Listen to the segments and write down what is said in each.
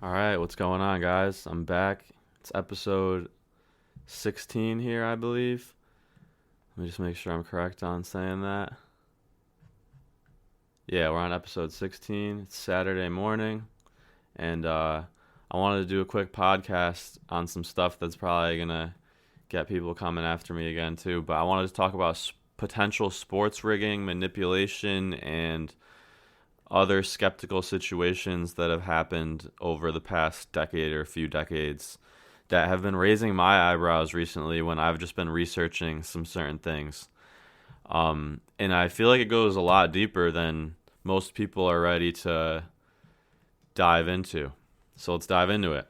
All right, what's going on, guys? I'm back. It's episode 16 here, I believe. Let me just make sure I'm correct on saying that. Yeah, we're on episode 16. It's Saturday morning, and I wanted to do a quick podcast on some stuff that's probably going to get people coming after me again, too. But I wanted to talk about potential sports rigging, manipulation, and other skeptical situations that have happened over the past decade or a few decades that have been raising my eyebrows recently when I've just been researching some certain things. And I feel like it goes a lot deeper than most people are ready to dive into. So let's dive into it.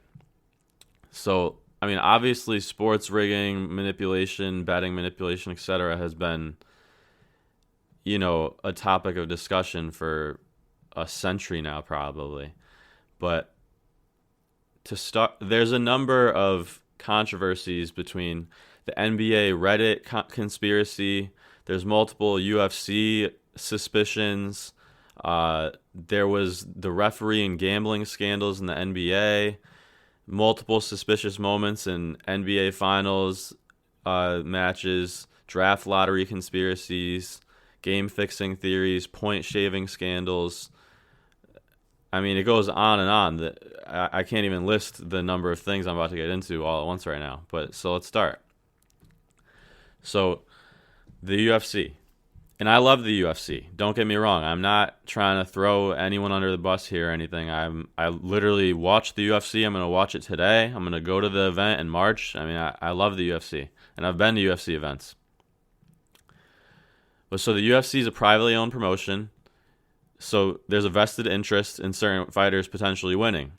So, I mean, obviously, sports rigging, manipulation, betting manipulation, etc., has been, a topic of discussion for a century now, probably. But to start, there's a number of controversies between the NBA Reddit conspiracy. There's multiple UFC suspicions. There was the referee and gambling scandals in the NBA. Multiple suspicious moments in NBA finals matches. Draft lottery conspiracies. Game fixing theories. Point shaving scandals. I mean, it goes on and on. I can't even list the number of things I'm about to get into all at once right now. But so let's start. So the UFC. And I love the UFC. Don't get me wrong. I'm not trying to throw anyone under the bus here or anything. I literally watch the UFC. I'm going to watch it today. I'm going to go to the event in March. I mean, I love the UFC. And I've been to UFC events. But so the UFC is a privately owned promotion. So there's a vested interest in certain fighters potentially winning.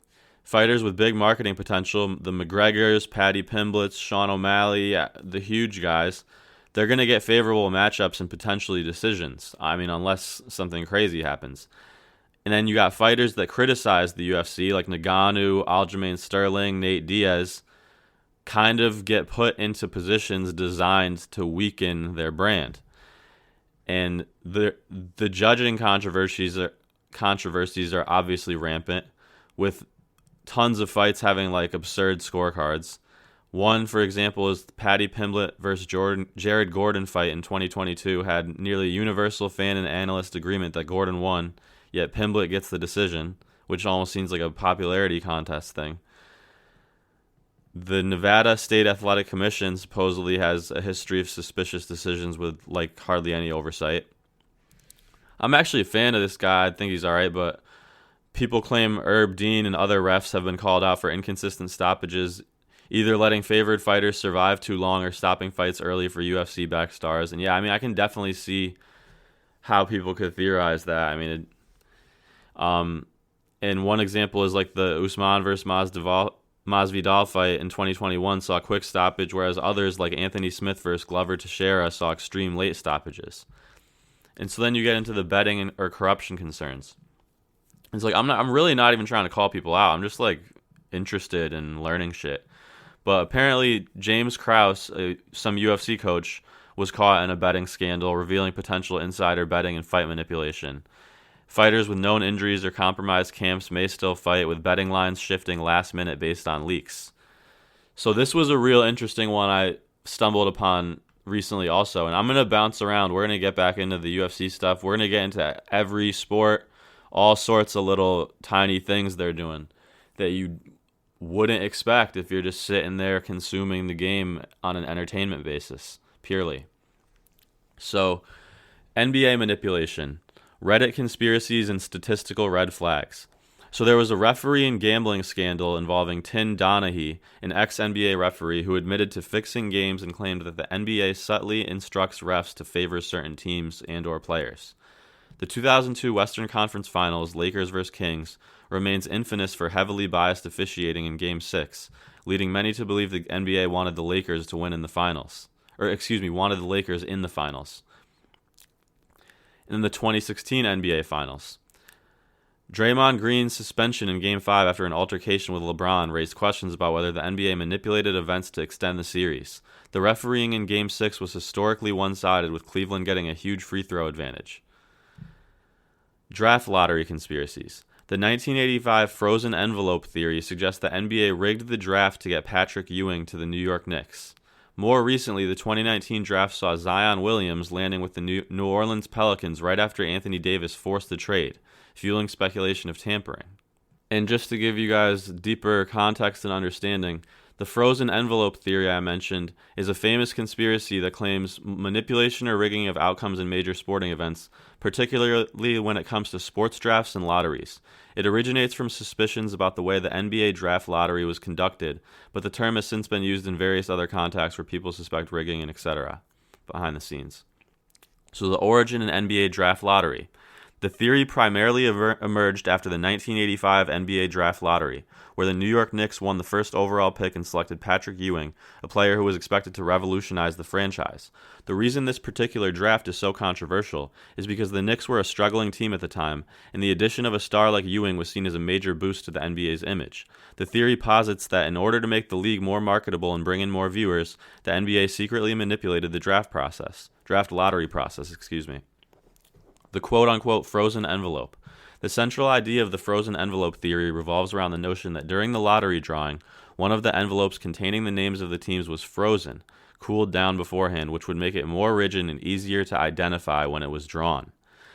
Fighters with big marketing potential, the McGregors, Paddy Pimblets, Sean O'Malley, the huge guys, they're going to get favorable matchups and potentially decisions. I mean, unless something crazy happens. And then you got fighters that criticize the UFC, like Ngannou, Aljamain Sterling, Nate Diaz, kind of get put into positions designed to weaken their brand. And the judging controversies are obviously rampant, with tons of fights having like absurd scorecards. One, for example, is the Paddy Pimblett versus Jared Gordon fight in 2022 had nearly universal fan and analyst agreement that Gordon won, yet Pimblett gets the decision, which almost seems like a popularity contest thing. The Nevada State Athletic Commission supposedly has a history of suspicious decisions with like hardly any oversight. I'm actually a fan of this guy. I think he's all right, but people claim Herb Dean and other refs have been called out for inconsistent stoppages, either letting favored fighters survive too long or stopping fights early for UFC-backed stars. And yeah, I mean, I can definitely see how people could theorize that. I mean, and one example is like the Usman versus Masvidal fight in 2021 saw quick stoppage, whereas others like Anthony Smith versus Glover Teixeira saw extreme late stoppages. And so then you get into the betting or corruption concerns. It's like I'm really not even trying to call people out. I'm just like interested in learning shit. But apparently James Krause, some UFC coach, was caught in a betting scandal revealing potential insider betting and fight manipulation. Fighters with known injuries or compromised camps may still fight, with betting lines shifting last minute based on leaks. So this was a real interesting one I stumbled upon recently also. And I'm going to bounce around. We're going to get back into the UFC stuff. We're going to get into every sport, all sorts of little tiny things they're doing that you wouldn't expect if you're just sitting there consuming the game on an entertainment basis, purely. So, NBA manipulation. Reddit conspiracies and statistical red flags. So there was a referee and gambling scandal involving Tim Donaghy, an ex-NBA referee who admitted to fixing games and claimed that the NBA subtly instructs refs to favor certain teams and or players. The 2002 Western Conference Finals, Lakers vs. Kings, remains infamous for heavily biased officiating in Game 6, leading many to believe the NBA wanted the Lakers to win in the finals. Wanted the Lakers in the finals. In the 2016 NBA Finals, Draymond Green's suspension in Game 5 after an altercation with LeBron raised questions about whether the NBA manipulated events to extend the series. The refereeing in Game 6 was historically one-sided, with Cleveland getting a huge free throw advantage. Draft lottery conspiracies. The The 1985 frozen envelope theory suggests the NBA rigged the draft to get Patrick Ewing to the New York Knicks. More recently, the 2019 draft saw Zion Williams landing with the New Orleans Pelicans right after Anthony Davis forced the trade, fueling speculation of tampering. And just to give you guys deeper context and understanding, the frozen envelope theory I mentioned is a famous conspiracy that claims manipulation or rigging of outcomes in major sporting events, particularly when it comes to sports drafts and lotteries. It originates from suspicions about the way the NBA draft lottery was conducted, but the term has since been used in various other contexts where people suspect rigging and etc. behind the scenes. So the origin and NBA draft lottery. The theory primarily emerged after the 1985 NBA draft lottery, where the New York Knicks won the first overall pick and selected Patrick Ewing, a player who was expected to revolutionize the franchise. The reason this particular draft is so controversial is because the Knicks were a struggling team at the time, and the addition of a star like Ewing was seen as a major boost to the NBA's image. The theory posits that in order to make the league more marketable and bring in more viewers, the NBA secretly manipulated the draft lottery process. The quote-unquote frozen envelope. The central idea of the frozen envelope theory revolves around the notion that during the lottery drawing, one of the envelopes containing the names of the teams was frozen, cooled down beforehand, which would make it more rigid and easier to identify when it was drawn.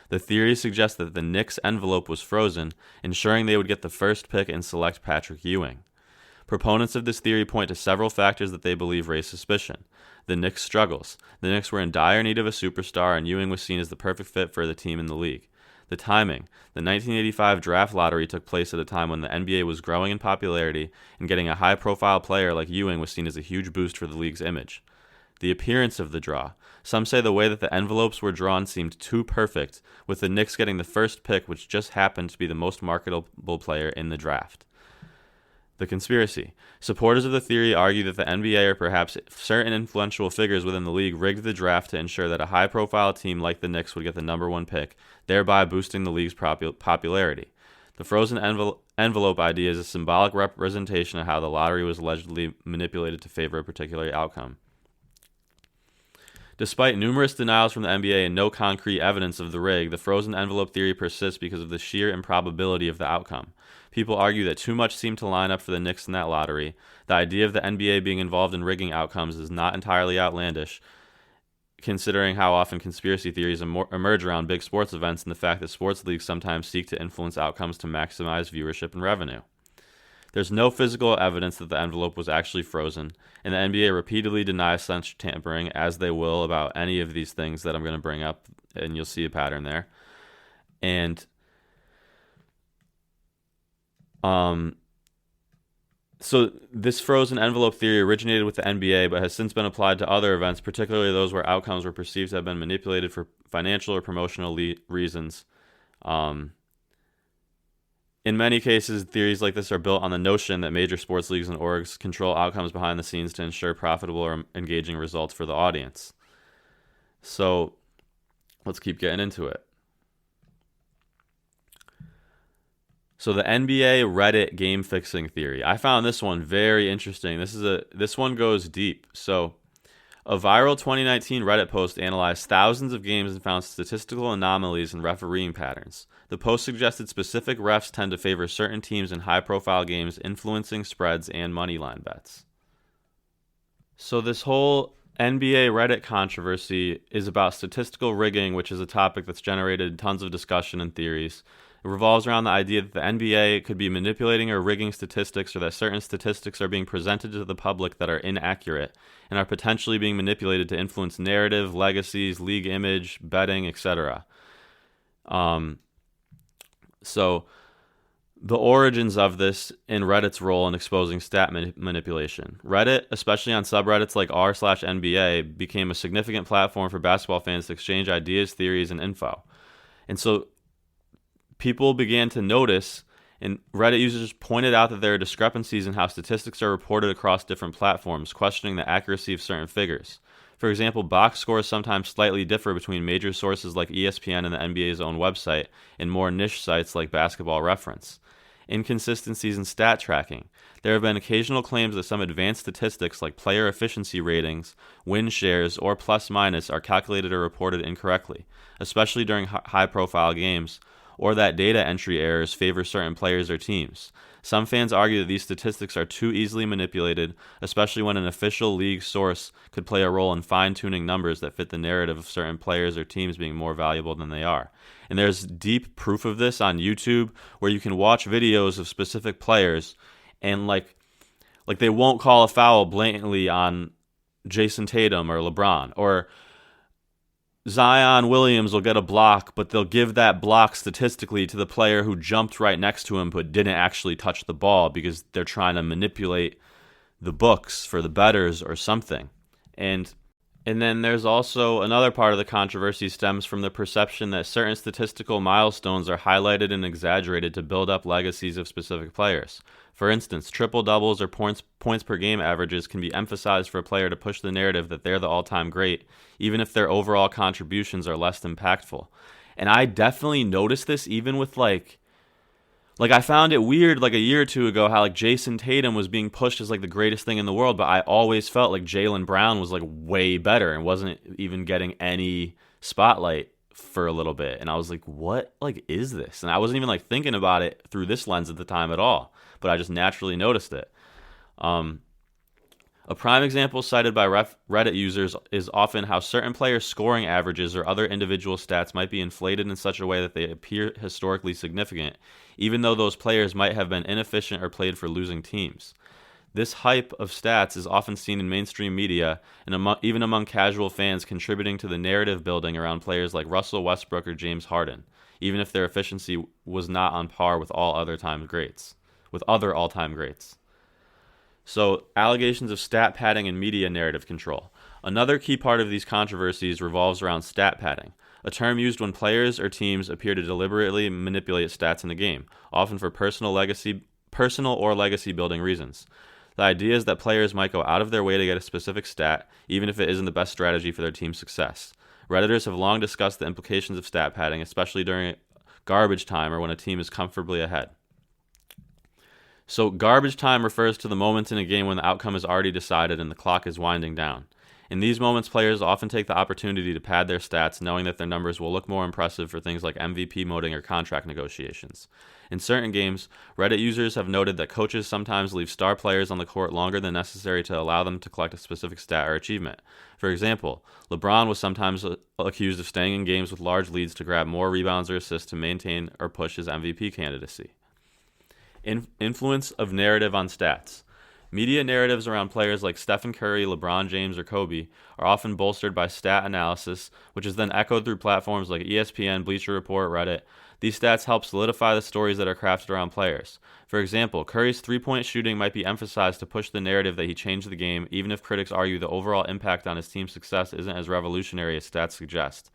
The theory suggests that the Knicks envelope was frozen, ensuring they would get the first pick and select Patrick Ewing. Proponents of this theory point to several factors that they believe raise suspicion. The Knicks' struggles. The Knicks were in dire need of a superstar, and Ewing was seen as the perfect fit for the team in the league. The timing. The 1985 draft lottery took place at a time when the NBA was growing in popularity, and getting a high-profile player like Ewing was seen as a huge boost for the league's image. The appearance of the draw. Some say the way that the envelopes were drawn seemed too perfect, with the Knicks getting the first pick, which just happened to be the most marketable player in the draft. The conspiracy. Supporters of the theory argue that the NBA or perhaps certain influential figures within the league rigged the draft to ensure that a high-profile team like the Knicks would get the number one pick, thereby boosting the league's popularity. The frozen envelope idea is a symbolic representation of how the lottery was allegedly manipulated to favor a particular outcome. Despite numerous denials from the NBA and no concrete evidence of the rig, the frozen envelope theory persists because of the sheer improbability of the outcome. People argue that too much seemed to line up for the Knicks in that lottery. The idea of the NBA being involved in rigging outcomes is not entirely outlandish, considering how often conspiracy theories emerge around big sports events and the fact that sports leagues sometimes seek to influence outcomes to maximize viewership and revenue. There's no physical evidence that the envelope was actually frozen, and the NBA repeatedly denies such tampering, as they will about any of these things that I'm going to bring up, and you'll see a pattern there. And so this frozen envelope theory originated with the NBA, but has since been applied to other events, particularly those where outcomes were perceived to have been manipulated for financial or promotional reasons. In many cases, theories like this are built on the notion that major sports leagues and orgs control outcomes behind the scenes to ensure profitable or engaging results for the audience. So let's keep getting into it. So the NBA Reddit game fixing theory. I found this one very interesting. This one goes deep. So a viral 2019 Reddit post analyzed thousands of games and found statistical anomalies and refereeing patterns. The post suggested specific refs tend to favor certain teams in high-profile games, influencing spreads and moneyline bets. So this whole NBA Reddit controversy is about statistical rigging, which is a topic that's generated tons of discussion and theories. It revolves around the idea that the NBA could be manipulating or rigging statistics, or that certain statistics are being presented to the public that are inaccurate and are potentially being manipulated to influence narrative, legacies, league image, betting, etc. So the origins of this in Reddit's role in exposing stat manipulation. Reddit, especially on subreddits like r/NBA, became a significant platform for basketball fans to exchange ideas, theories, and info. And so people began to notice, and Reddit users pointed out that there are discrepancies in how statistics are reported across different platforms, questioning the accuracy of certain figures. For example, box scores sometimes slightly differ between major sources like ESPN and the NBA's own website, and more niche sites like Basketball Reference. Inconsistencies in stat tracking. There have been occasional claims that some advanced statistics like player efficiency ratings, win shares, or plus minus are calculated or reported incorrectly, especially during high-profile games, or that data entry errors favor certain players or teams. Some fans argue that these statistics are too easily manipulated, especially when an official league source could play a role in fine-tuning numbers that fit the narrative of certain players or teams being more valuable than they are. And there's deep proof of this on YouTube, where you can watch videos of specific players and like they won't call a foul blatantly on Jason Tatum or LeBron, or Zion Williams will get a block, but they'll give that block statistically to the player who jumped right next to him but didn't actually touch the ball, because they're trying to manipulate the books for the bettors or something. And then there's also another part of the controversy stems from the perception that certain statistical milestones are highlighted and exaggerated to build up legacies of specific players. For instance, triple-doubles or points per game averages can be emphasized for a player to push the narrative that they're the all-time great, even if their overall contributions are less impactful. And I definitely noticed this even with like I found it weird like a year or two ago how like Jason Tatum was being pushed as like the greatest thing in the world, but I always felt like Jaylen Brown was like way better and wasn't even getting any spotlight for a little bit. And I was like, what like is this? And I wasn't even like thinking about it through this lens at the time at all, but I just naturally noticed it. A prime example cited by Reddit users is often how certain players' scoring averages or other individual stats might be inflated in such a way that they appear historically significant, even though those players might have been inefficient or played for losing teams. This hype of stats is often seen in mainstream media and even among casual fans, contributing to the narrative building around players like Russell Westbrook or James Harden, even if their efficiency was not on par with other all-time greats. So, allegations of stat padding and media narrative control. Another key part of these controversies revolves around stat padding, a term used when players or teams appear to deliberately manipulate stats in a game, often for personal or legacy building reasons. The idea is that players might go out of their way to get a specific stat, even if it isn't the best strategy for their team's success. Redditors have long discussed the implications of stat padding, especially during garbage time or when a team is comfortably ahead. So garbage time refers to the moments in a game when the outcome is already decided and the clock is winding down. In these moments, players often take the opportunity to pad their stats, knowing that their numbers will look more impressive for things like MVP voting or contract negotiations. In certain games, Reddit users have noted that coaches sometimes leave star players on the court longer than necessary to allow them to collect a specific stat or achievement. For example, LeBron was sometimes accused of staying in games with large leads to grab more rebounds or assists to maintain or push his MVP candidacy. Influence of narrative on stats. Media narratives around players like Stephen Curry, LeBron James, or Kobe are often bolstered by stat analysis, which is then echoed through platforms like ESPN, Bleacher Report, Reddit. These stats help solidify the stories that are crafted around players. For example, Curry's three-point shooting might be emphasized to push the narrative that he changed the game, even if critics argue the overall impact on his team's success isn't as revolutionary as stats suggest.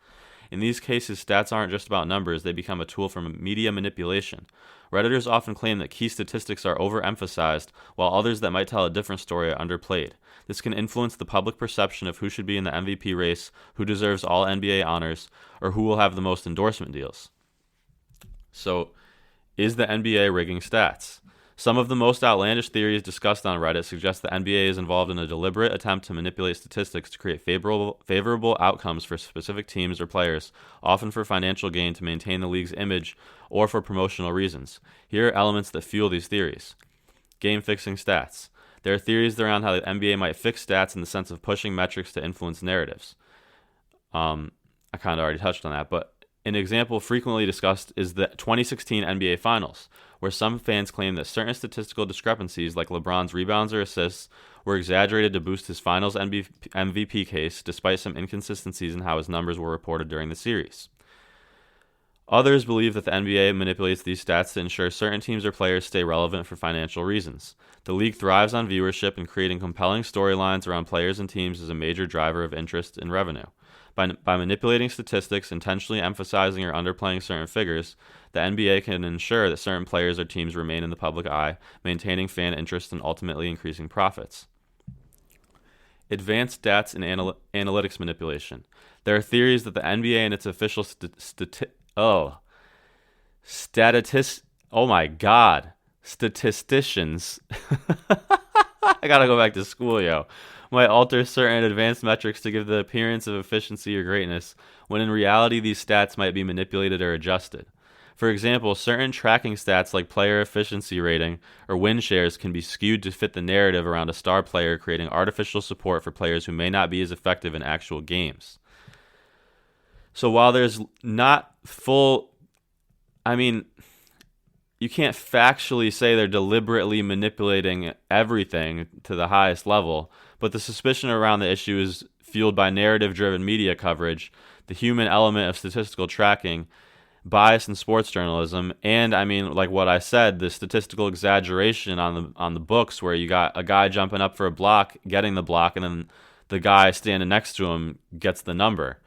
In these cases, stats aren't just about numbers, they become a tool for media manipulation. Redditors often claim that key statistics are overemphasized, while others that might tell a different story are underplayed. This can influence the public perception of who should be in the MVP race, who deserves all NBA honors, or who will have the most endorsement deals. So, is the NBA rigging stats? Some of the most outlandish theories discussed on Reddit suggest the NBA is involved in a deliberate attempt to manipulate statistics to create favorable outcomes for specific teams or players, often for financial gain to maintain the league's image or for promotional reasons. Here are elements that fuel these theories. Game-fixing stats. There are theories around how the NBA might fix stats in the sense of pushing metrics to influence narratives. I kind of already touched on that, but an example frequently discussed is the 2016 NBA Finals, where some fans claim that certain statistical discrepancies, like LeBron's rebounds or assists, were exaggerated to boost his Finals MVP case, despite some inconsistencies in how his numbers were reported during the series. Others believe that the NBA manipulates these stats to ensure certain teams or players stay relevant for financial reasons. The league thrives on viewership, and creating compelling storylines around players and teams is a major driver of interest and revenue. By manipulating statistics, intentionally emphasizing or underplaying certain figures, the NBA can ensure that certain players or teams remain in the public eye, maintaining fan interest and ultimately increasing profits. Advanced stats and analytics manipulation. There are theories that the NBA and its official statisticians I gotta go back to school, yo. Might alter certain advanced metrics to give the appearance of efficiency or greatness, when in reality these stats might be manipulated or adjusted. For example, certain tracking stats like player efficiency rating or win shares can be skewed to fit the narrative around a star player, creating artificial support for players who may not be as effective in actual games. So while there's not full, I mean, you can't factually say they're deliberately manipulating everything to the highest level, but the suspicion around the issue is fueled by narrative-driven media coverage, the human element of statistical tracking, bias in sports journalism, and like what I said, the statistical exaggeration on the books where you got a guy jumping up for a block, getting the block, and then the guy standing next to him gets the number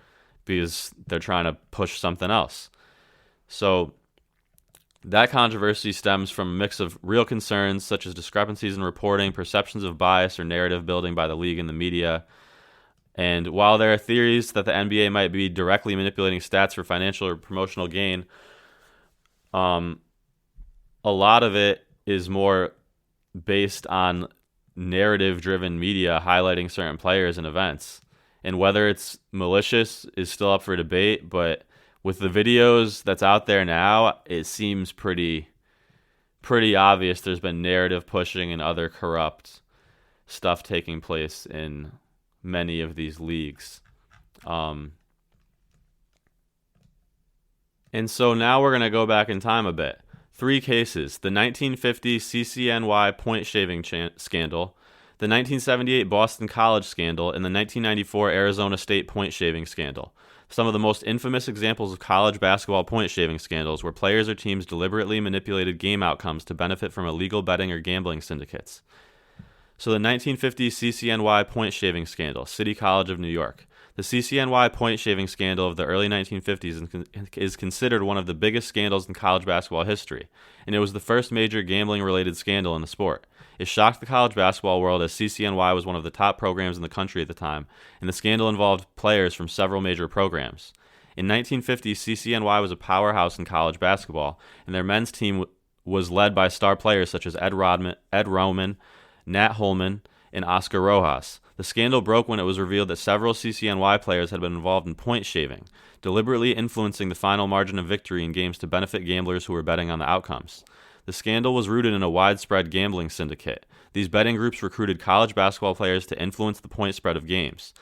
because they're trying to push something else. So that controversy stems from a mix of real concerns such as discrepancies in reporting, perceptions of bias, or narrative building by the league and the media. And while there are theories that the NBA might be directly manipulating stats for financial or promotional gain, a lot of it is more based on narrative-driven media highlighting certain players and events. And whether it's malicious is still up for debate, but with the videos that's out there now, it seems pretty obvious there's been narrative pushing and other corrupt stuff taking place in many of these leagues. And so now we're going to go back in time a bit. 3 cases: the 1950 CCNY point shaving scandal, the 1978 Boston College scandal, and the 1994 Arizona State point shaving scandal. Some of the most infamous examples of college basketball point shaving scandals where players or teams deliberately manipulated game outcomes to benefit from illegal betting or gambling syndicates. So the 1950 CCNY point shaving scandal, City College of New York. The CCNY point shaving scandal of the early 1950s is considered one of the biggest scandals in college basketball history, and it was the first major gambling-related scandal in the sport. It shocked the college basketball world as CCNY was one of the top programs in the country at the time, and the scandal involved players from several major programs. In 1950, CCNY was a powerhouse in college basketball, and their men's team was led by star players such as Ed Roman, Nat Holman, and Oscar Rojas. The scandal broke when it was revealed that several CCNY players had been involved in point shaving, deliberately influencing the final margin of victory in games to benefit gamblers who were betting on the outcomes. The scandal was rooted in a widespread gambling syndicate. These betting groups recruited college basketball players to influence the point spread of games,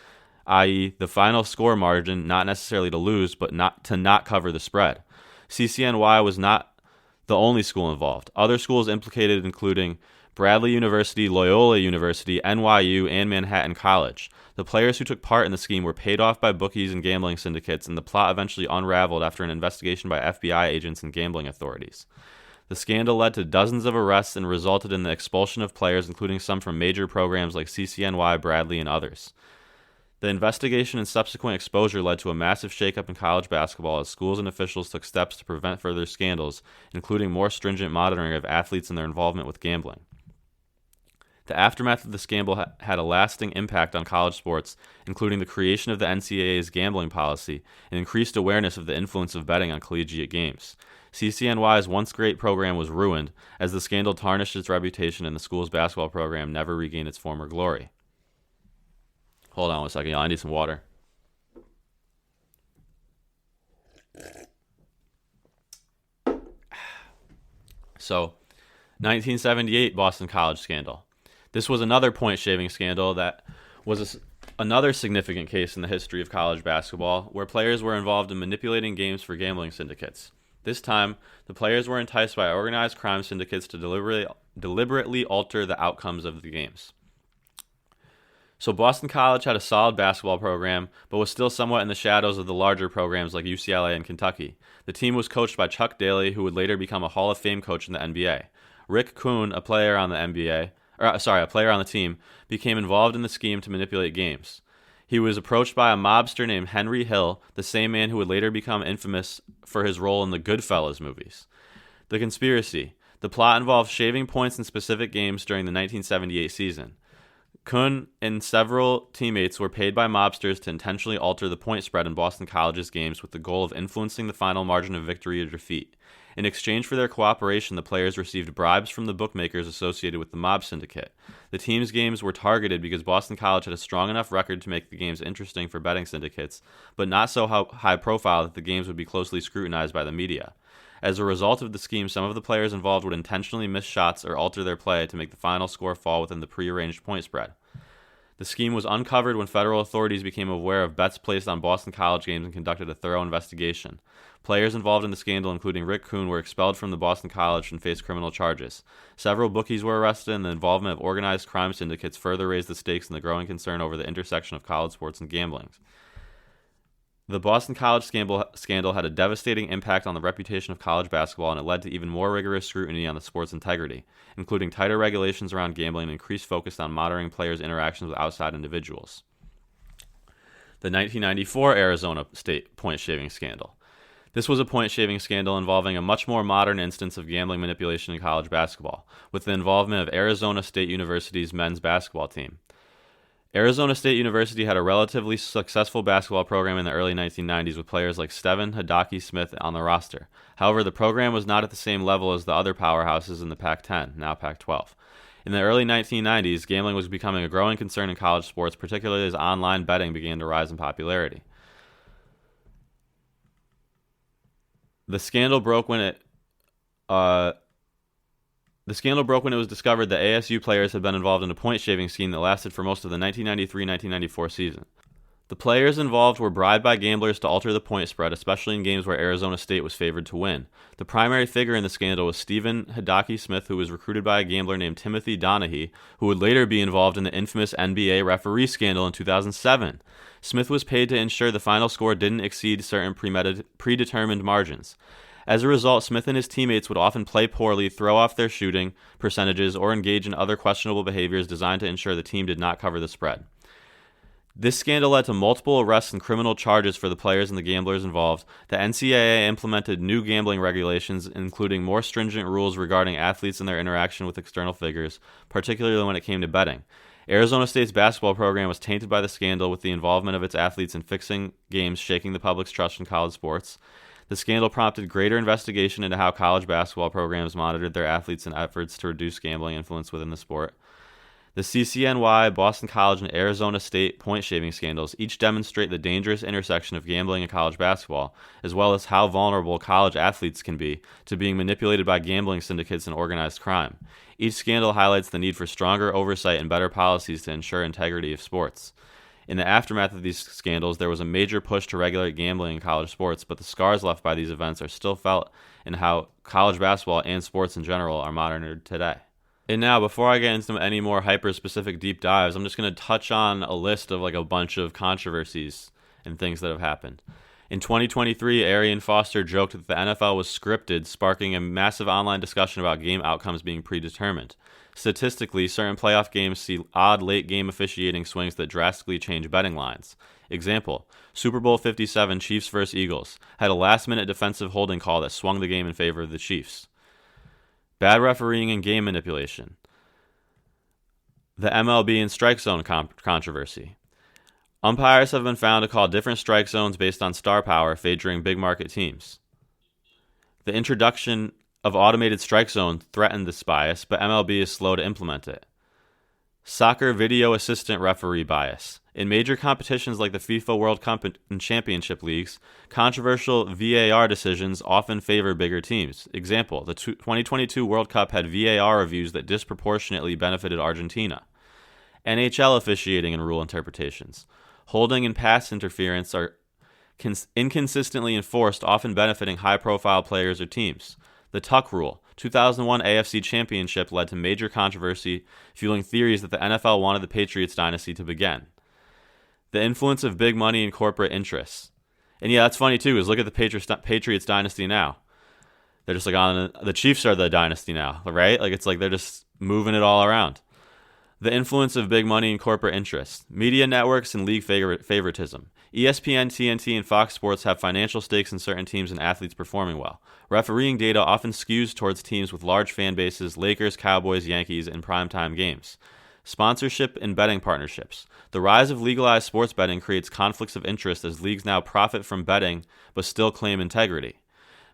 i.e., the final score margin, not necessarily to lose, but not cover the spread. CCNY was not the only school involved. Other schools implicated including Bradley University, Loyola University, NYU, and Manhattan College. The players who took part in the scheme were paid off by bookies and gambling syndicates, and the plot eventually unraveled after an investigation by FBI agents and gambling authorities. The scandal led to dozens of arrests and resulted in the expulsion of players, including some from major programs like CCNY, Bradley, and others. The investigation and subsequent exposure led to a massive shakeup in college basketball as schools and officials took steps to prevent further scandals, including more stringent monitoring of athletes and their involvement with gambling. The aftermath of the scandal had a lasting impact on college sports, including the creation of the NCAA's gambling policy and increased awareness of the influence of betting on collegiate games. CCNY's once great program was ruined as the scandal tarnished its reputation and the school's basketball program never regained its former glory. Hold on one second, y'all. I need some water. So, 1978 Boston College scandal. This was another point shaving scandal that was another significant case in the history of college basketball where players were involved in manipulating games for gambling syndicates. This time, the players were enticed by organized crime syndicates to deliberately alter the outcomes of the games. So Boston College had a solid basketball program, but was still somewhat in the shadows of the larger programs like UCLA and Kentucky. The team was coached by Chuck Daly, who would later become a Hall of Fame coach in the NBA. Rick Kuhn, a player on the team, became involved in the scheme to manipulate games. He was approached by a mobster named Henry Hill, the same man who would later become infamous for his role in the Goodfellas movies. The conspiracy. The plot involved shaving points in specific games during the 1978 season. Kuhn and several teammates were paid by mobsters to intentionally alter the point spread in Boston College's games with the goal of influencing the final margin of victory or defeat. In exchange for their cooperation, the players received bribes from the bookmakers associated with the mob syndicate. The team's games were targeted because Boston College had a strong enough record to make the games interesting for betting syndicates, but not so high profile that the games would be closely scrutinized by the media. As a result of the scheme, some of the players involved would intentionally miss shots or alter their play to make the final score fall within the prearranged point spread. The scheme was uncovered when federal authorities became aware of bets placed on Boston College games and conducted a thorough investigation. Players involved in the scandal, including Rick Kuhn, were expelled from the Boston College and faced criminal charges. Several bookies were arrested, and the involvement of organized crime syndicates further raised the stakes in the growing concern over the intersection of college sports and gambling. The Boston College scandal had a devastating impact on the reputation of college basketball, and it led to even more rigorous scrutiny on the sport's integrity, including tighter regulations around gambling and increased focus on monitoring players' interactions with outside individuals. The 1994 Arizona State point-shaving scandal. This was a point-shaving scandal involving a much more modern instance of gambling manipulation in college basketball, with the involvement of Arizona State University's men's basketball team. Arizona State University had a relatively successful basketball program in the early 1990s with players like Donaghy Smith on the roster. However, the program was not at the same level as the other powerhouses in the Pac-10, now Pac-12. In the early 1990s, gambling was becoming a growing concern in college sports, particularly as online betting began to rise in popularity. The scandal broke when it was discovered that ASU players had been involved in a point-shaving scheme that lasted for most of the 1993-1994 season. The players involved were bribed by gamblers to alter the point spread, especially in games where Arizona State was favored to win. The primary figure in the scandal was Donaghy Smith, who was recruited by a gambler named Timothy Donaghy, who would later be involved in the infamous NBA referee scandal in 2007. Smith was paid to ensure the final score didn't exceed certain predetermined margins. As a result, Smith and his teammates would often play poorly, throw off their shooting percentages, or engage in other questionable behaviors designed to ensure the team did not cover the spread. This scandal led to multiple arrests and criminal charges for the players and the gamblers involved. The NCAA implemented new gambling regulations, including more stringent rules regarding athletes and their interaction with external figures, particularly when it came to betting. Arizona State's basketball program was tainted by the scandal, with the involvement of its athletes in fixing games shaking the public's trust in college sports. The scandal prompted greater investigation into how college basketball programs monitored their athletes in efforts to reduce gambling influence within the sport. The CCNY, Boston College, and Arizona State point-shaving scandals each demonstrate the dangerous intersection of gambling and college basketball, as well as how vulnerable college athletes can be to being manipulated by gambling syndicates and organized crime. Each scandal highlights the need for stronger oversight and better policies to ensure integrity of sports. In the aftermath of these scandals, there was a major push to regulate gambling in college sports, but the scars left by these events are still felt in how college basketball and sports in general are monitored today. And now, before I get into any more hyper-specific deep dives, I'm just going to touch on a list of a bunch of controversies and things that have happened. In 2023, Arian Foster joked that the NFL was scripted, sparking a massive online discussion about game outcomes being predetermined. Statistically, certain playoff games see odd late-game officiating swings that drastically change betting lines. Example, Super Bowl 57 Chiefs vs. Eagles had a last-minute defensive holding call that swung the game in favor of the Chiefs. Bad refereeing and game manipulation. The MLB and strike zone controversy. Umpires have been found to call different strike zones based on star power, favoring big market teams. The introduction of automated strike zones threatened this bias, but MLB is slow to implement it. Soccer video assistant referee bias. In major competitions like the FIFA World Cup and Championship Leagues, controversial VAR decisions often favor bigger teams. Example, the 2022 World Cup had VAR reviews that disproportionately benefited Argentina. NHL officiating and rule interpretations. Holding and pass interference are inconsistently enforced, often benefiting high-profile players or teams. The Tuck Rule, 2001 AFC Championship, led to major controversy, fueling theories that the NFL wanted the Patriots dynasty to begin. The influence of big money and corporate interests. And yeah, that's funny too, is look at the Patriots dynasty now. They're just on the Chiefs are the dynasty now, right? It's like they're just moving it all around. The influence of big money and corporate interests. Media networks and league favoritism. ESPN, TNT, and Fox Sports have financial stakes in certain teams and athletes performing well. Refereeing data often skews towards teams with large fan bases, Lakers, Cowboys, Yankees, in primetime games. Sponsorship and betting partnerships. The rise of legalized sports betting creates conflicts of interest as leagues now profit from betting but still claim integrity.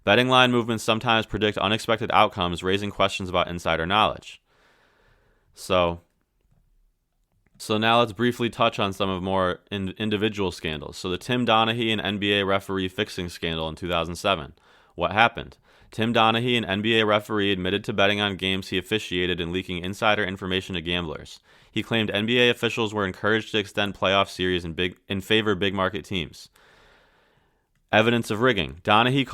Betting line movements sometimes predict unexpected outcomes, raising questions about insider knowledge. So now let's briefly touch on some of more individual scandals. So the Tim Donaghy and NBA referee fixing scandal in 2007. What happened? Tim Donaghy, an NBA referee, admitted to betting on games he officiated and leaking insider information to gamblers. He claimed NBA officials were encouraged to extend playoff series in favor of big market teams. Evidence of rigging. Donaghy's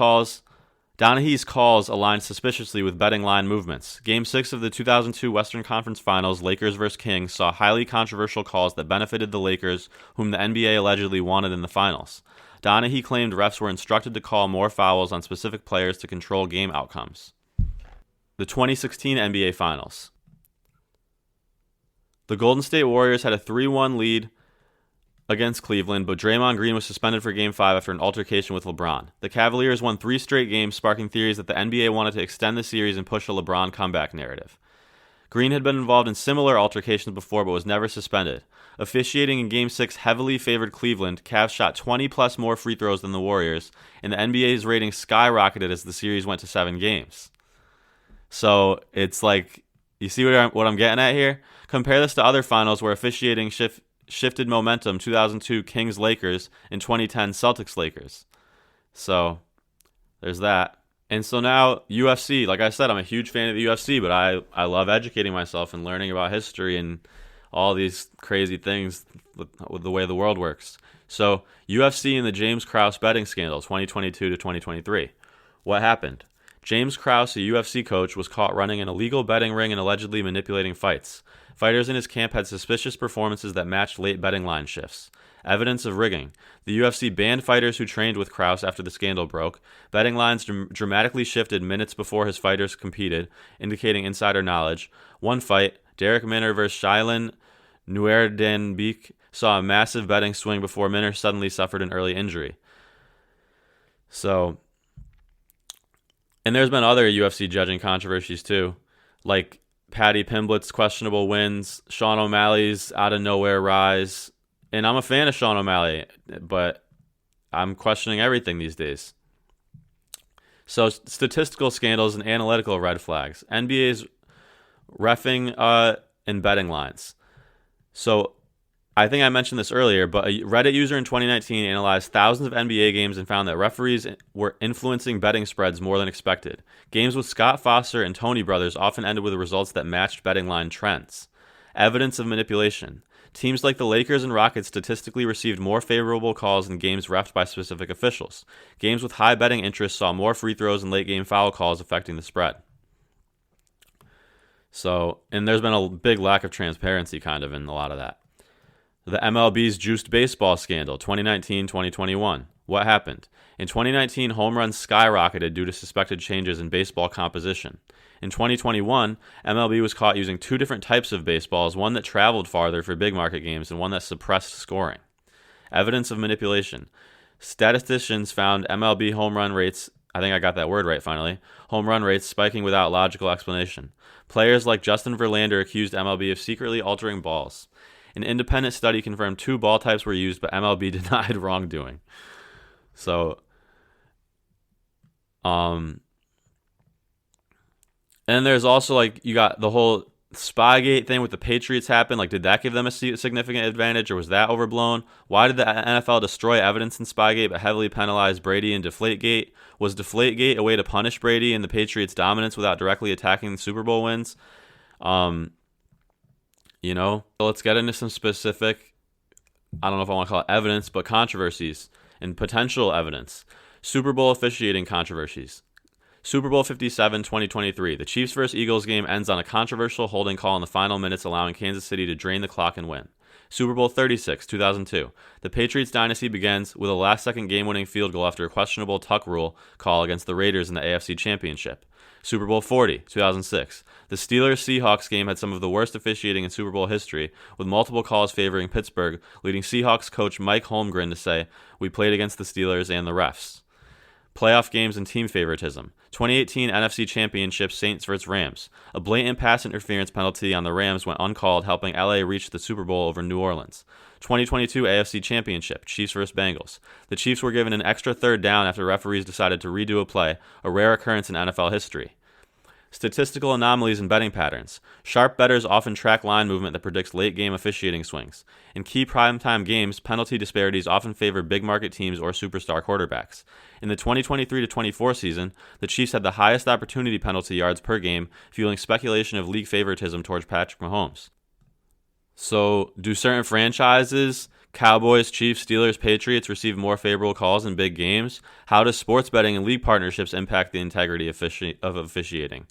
calls aligned suspiciously with betting line movements. Game 6 of the 2002 Western Conference Finals, Lakers vs. Kings, saw highly controversial calls that benefited the Lakers, whom the NBA allegedly wanted in the finals. Donaghy claimed refs were instructed to call more fouls on specific players to control game outcomes. The 2016 NBA Finals. The Golden State Warriors had a 3-1 lead against Cleveland, but Draymond Green was suspended for Game 5 after an altercation with LeBron. The Cavaliers won 3 straight games, sparking theories that the NBA wanted to extend the series and push a LeBron comeback narrative. Green had been involved in similar altercations before, but was never suspended. Officiating in Game 6 heavily favored Cleveland. Cavs shot 20-plus more free throws than the Warriors, and the NBA's ratings skyrocketed as the series went to 7 games. So it's like, you see what I'm getting at here? Compare this to other finals where officiating shifted momentum, 2002 Kings-Lakers and 2010 Celtics-Lakers. So there's that. And so now UFC, like I said, I'm a huge fan of the UFC, but I love educating myself and learning about history and all these crazy things with the way the world works. So UFC and the James Krause betting scandal, 2022 to 2023. What happened? James Krause, a UFC coach, was caught running an illegal betting ring and allegedly manipulating fights. Fighters in his camp had suspicious performances that matched late betting line shifts. Evidence of rigging. The UFC banned fighters who trained with Krause after the scandal broke. Betting lines dramatically shifted minutes before his fighters competed, indicating insider knowledge. One fight, Darrick Minner vs. Shailen Nuerdanbeek, saw a massive betting swing before Minner suddenly suffered an early injury. So, and there's been other UFC judging controversies too, like Paddy Pimblett's questionable wins, Sean O'Malley's out of nowhere rise. And I'm a fan of Sean O'Malley, but I'm questioning everything these days. So statistical scandals and analytical red flags. NBA's reffing and betting lines. So I think I mentioned this earlier, but a Reddit user in 2019 analyzed thousands of NBA games and found that referees were influencing betting spreads more than expected. Games with Scott Foster and Tony Brothers often ended with results that matched betting line trends. Evidence of manipulation. Teams like the Lakers and Rockets statistically received more favorable calls in games reffed by specific officials. Games with high betting interest saw more free throws and late-game foul calls affecting the spread. So, and there's been a big lack of transparency kind of in a lot of that. The MLB's juiced baseball scandal, 2019-2021. What happened? In 2019, home runs skyrocketed due to suspected changes in baseball composition. In 2021, MLB was caught using 2 different types of baseballs, one that traveled farther for big market games and one that suppressed scoring. Evidence of manipulation. Statisticians found MLB home run rates, I think I got that word right finally, home run rates spiking without logical explanation. Players like Justin Verlander accused MLB of secretly altering balls. An independent study confirmed 2 ball types were used, but MLB denied wrongdoing. So, and there's also, like, you got the whole Spygate thing with the Patriots happen. Like, did that give them a significant advantage, or was that overblown? Why did the NFL destroy evidence in Spygate but heavily penalize Brady in Deflategate? Was Deflategate a way to punish Brady and the Patriots' dominance without directly attacking the Super Bowl wins? You know, so let's get into some specific, I don't know if I want to call it evidence, but controversies and potential evidence. Super Bowl officiating controversies. Super Bowl 57, 2023. The Chiefs vs. Eagles game ends on a controversial holding call in the final minutes, allowing Kansas City to drain the clock and win. Super Bowl 36, 2002. The Patriots dynasty begins with a last-second game-winning field goal after a questionable tuck rule call against the Raiders in the AFC Championship. Super Bowl 40, 2006. The Steelers-Seahawks game had some of the worst officiating in Super Bowl history, with multiple calls favoring Pittsburgh, leading Seahawks coach Mike Holmgren to say, "We played against the Steelers and the refs." Playoff games and team favoritism. 2018 NFC Championship, Saints vs. Rams. A blatant pass interference penalty on the Rams went uncalled, helping LA reach the Super Bowl over New Orleans. 2022 AFC Championship, Chiefs vs. Bengals. The Chiefs were given an extra third down after referees decided to redo a play, a rare occurrence in NFL history. Statistical anomalies in betting patterns. Sharp bettors often track line movement that predicts late-game officiating swings. In key primetime games, penalty disparities often favor big market teams or superstar quarterbacks. In the 2023-24 season, the Chiefs had the highest opportunity penalty yards per game, fueling speculation of league favoritism towards Patrick Mahomes. So, do certain franchises, Cowboys, Chiefs, Steelers, Patriots, receive more favorable calls in big games? How does sports betting and league partnerships impact the integrity of officiating?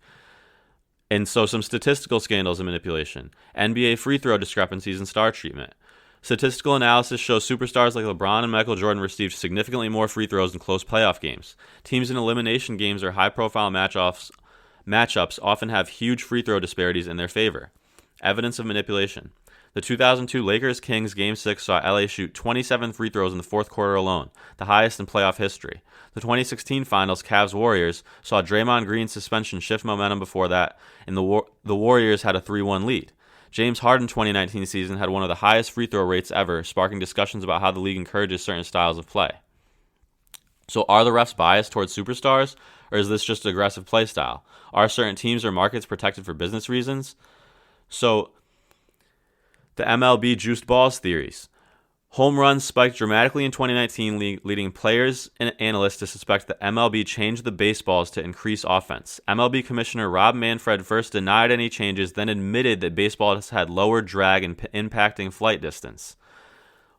And so some statistical scandals and manipulation. NBA free throw discrepancies and star treatment. Statistical analysis shows superstars like LeBron and Michael Jordan received significantly more free throws in close playoff games. Teams in elimination games or high-profile matchups often have huge free throw disparities in their favor. Evidence of manipulation. The 2002 Lakers-Kings Game 6 saw LA shoot 27 free throws in the fourth quarter alone, the highest in playoff history. The 2016 Finals Cavs-Warriors saw Draymond Green's suspension shift momentum before that, and the Warriors had a 3-1 lead. James Harden's 2019 season had one of the highest free throw rates ever, sparking discussions about how the league encourages certain styles of play. So are the refs biased towards superstars, or is this just aggressive play style? Are certain teams or markets protected for business reasons? So, the MLB juiced balls theories. Home runs spiked dramatically in 2019, leading players and analysts to suspect that MLB changed the baseballs to increase offense. MLB Commissioner Rob Manfred first denied any changes, then admitted that baseballs had lower drag and impacting flight distance.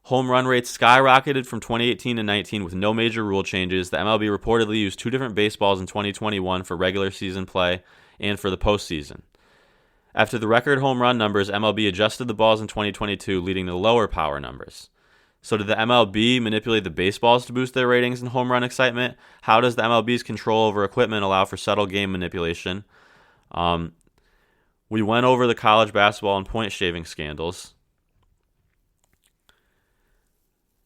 Home run rates skyrocketed from 2018 to 19 with no major rule changes. The MLB reportedly used two different baseballs in 2021 for regular season play and for the postseason. After the record home run numbers, MLB adjusted the balls in 2022, leading to lower power numbers. So did the MLB manipulate the baseballs to boost their ratings and home run excitement? How does the MLB's control over equipment allow for subtle game manipulation? We went over the college basketball and point shaving scandals.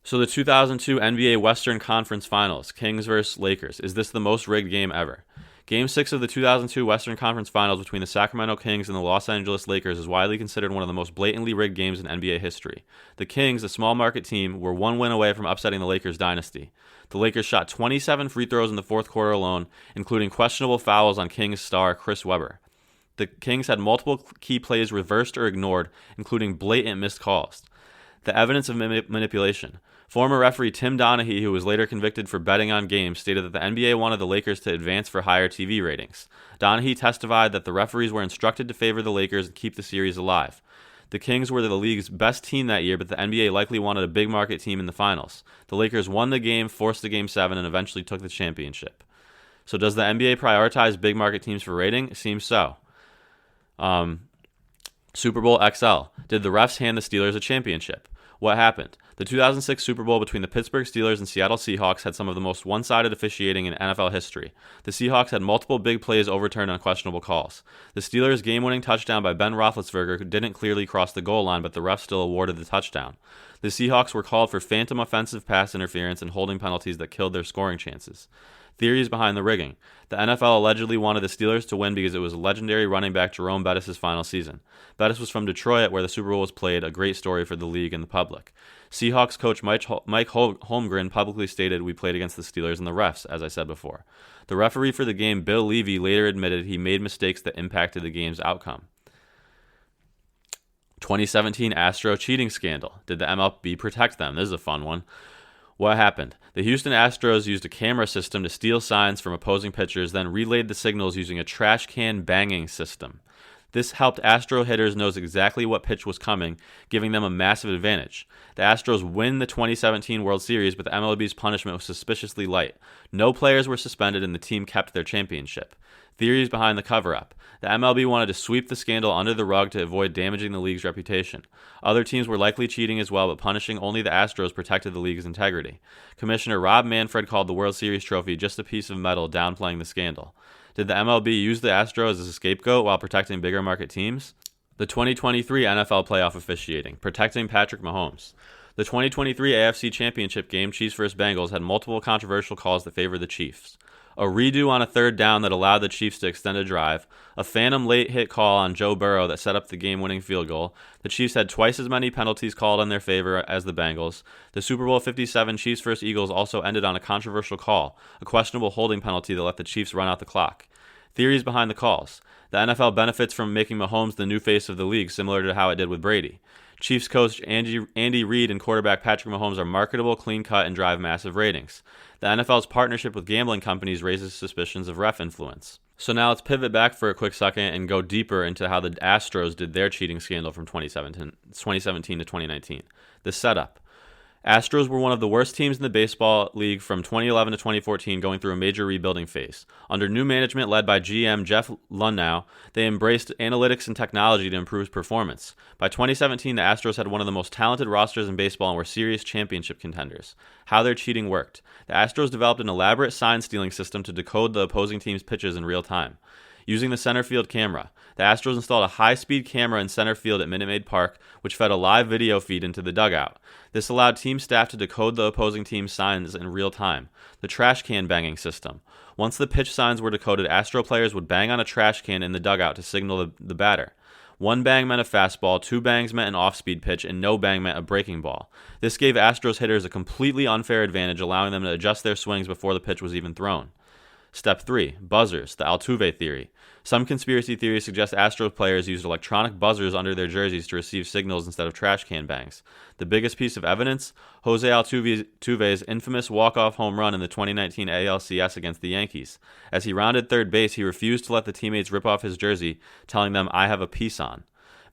So the 2002 NBA Western Conference Finals, Kings vs. Lakers. Is this the most rigged game ever? Game 6 of the 2002 Western Conference Finals between the Sacramento Kings and the Los Angeles Lakers is widely considered one of the most blatantly rigged games in NBA history. The Kings, a small market team, were one win away from upsetting the Lakers dynasty. The Lakers shot 27 free throws in the fourth quarter alone, including questionable fouls on Kings star Chris Webber. The Kings had multiple key plays reversed or ignored, including blatant missed calls. The evidence of manipulation. Former referee Tim Donaghy, who was later convicted for betting on games, stated that the NBA wanted the Lakers to advance for higher TV ratings. Donaghy testified that the referees were instructed to favor the Lakers and keep the series alive. The Kings were the league's best team that year, but the NBA likely wanted a big market team in the finals. The Lakers won the game, forced the Game 7, and eventually took the championship. So does the NBA prioritize big market teams for rating? It seems so. Super Bowl XL. Did the refs hand the Steelers a championship? What happened? The 2006 Super Bowl between the Pittsburgh Steelers and Seattle Seahawks had some of the most one-sided officiating in NFL history. The Seahawks had multiple big plays overturned on questionable calls. The Steelers' game-winning touchdown by Ben Roethlisberger didn't clearly cross the goal line, but the refs still awarded the touchdown. The Seahawks were called for phantom offensive pass interference and holding penalties that killed their scoring chances. Theories behind the rigging. The NFL allegedly wanted the Steelers to win because it was legendary running back Jerome Bettis' final season. Bettis was from Detroit, where the Super Bowl was played, a great story for the league and the public. Seahawks coach Mike Holmgren publicly stated, "We played against the Steelers and the refs," as I said before. The referee for the game, Bill Levy, later admitted he made mistakes that impacted the game's outcome. 2017 Astros Cheating Scandal. Did the MLB protect them? This is a fun one. What happened? The Houston Astros used a camera system to steal signs from opposing pitchers, then relayed the signals using a trash can banging system. This helped Astro hitters know exactly what pitch was coming, giving them a massive advantage. The Astros win the 2017 World Series, but the MLB's punishment was suspiciously light. No players were suspended, and the team kept their championship. Theories behind the cover-up. The MLB wanted to sweep the scandal under the rug to avoid damaging the league's reputation. Other teams were likely cheating as well, but punishing only the Astros protected the league's integrity. Commissioner Rob Manfred called the World Series trophy just a piece of metal, downplaying the scandal. Did the MLB use the Astros as a scapegoat while protecting bigger market teams? The 2023 NFL playoff officiating, protecting Patrick Mahomes. The 2023 AFC Championship game, Chiefs vs. Bengals, had multiple controversial calls that favored the Chiefs. A redo on a third down that allowed the Chiefs to extend a drive, a phantom late hit call on Joe Burrow that set up the game-winning field goal. The Chiefs had twice as many penalties called in their favor as the Bengals. The Super Bowl 57 Chiefs vs. Eagles also ended on a controversial call, a questionable holding penalty that let the Chiefs run out the clock. Theories behind the calls. The NFL benefits from making Mahomes the new face of the league, similar to how it did with Brady. Chiefs coach Andy Reid and quarterback Patrick Mahomes are marketable, clean-cut, and drive massive ratings. The NFL's partnership with gambling companies raises suspicions of ref influence. So now let's pivot back for a quick second and go deeper into how the Astros did their cheating scandal from 2017 to 2019. The setup. Astros were one of the worst teams in the baseball league from 2011 to 2014, going through a major rebuilding phase. Under new management led by GM Jeff Luhnow, they embraced analytics and technology to improve performance. By 2017, the Astros had one of the most talented rosters in baseball and were serious championship contenders. How their cheating worked. The Astros developed an elaborate sign-stealing system to decode the opposing team's pitches in real time. Using the center field camera, the Astros installed a high-speed camera in center field at Minute Maid Park, which fed a live video feed into the dugout. This allowed team staff to decode the opposing team's signs in real time. The trash can banging system. Once the pitch signs were decoded, Astro players would bang on a trash can in the dugout to signal the batter. One bang meant a fastball, two bangs meant an off-speed pitch, and no bang meant a breaking ball. This gave Astros hitters a completely unfair advantage, allowing them to adjust their swings before the pitch was even thrown. Step 3. Buzzers, the Altuve theory. Some conspiracy theories suggest Astros players used electronic buzzers under their jerseys to receive signals instead of trash can bangs. The biggest piece of evidence? Jose Altuve's infamous walk-off home run in the 2019 ALCS against the Yankees. As he rounded third base, he refused to let the teammates rip off his jersey, telling them, "I have a piece on."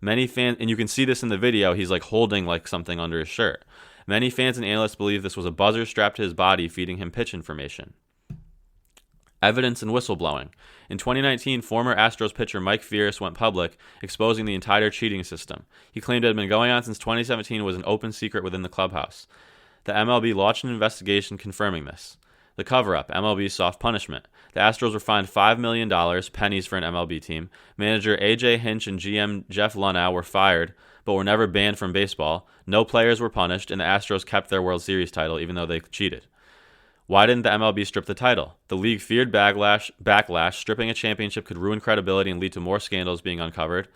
Many fans, and you can see this in the video, he's holding something under his shirt. Many fans and analysts believe this was a buzzer strapped to his body, feeding him pitch information. Evidence and whistleblowing. In 2019, former Astros pitcher Mike Fierce went public, exposing the entire cheating system. He claimed it had been going on since 2017 and was an open secret within the clubhouse. The MLB launched an investigation confirming this. The cover-up, MLB's soft punishment. The Astros were fined $5 million, pennies for an MLB team. Manager A.J. Hinch and GM Jeff Luhnow were fired, but were never banned from baseball. No players were punished, and the Astros kept their World Series title even though they cheated. Why didn't the MLB strip the title? The league feared backlash. Stripping a championship could ruin credibility and lead to more scandals being uncovered.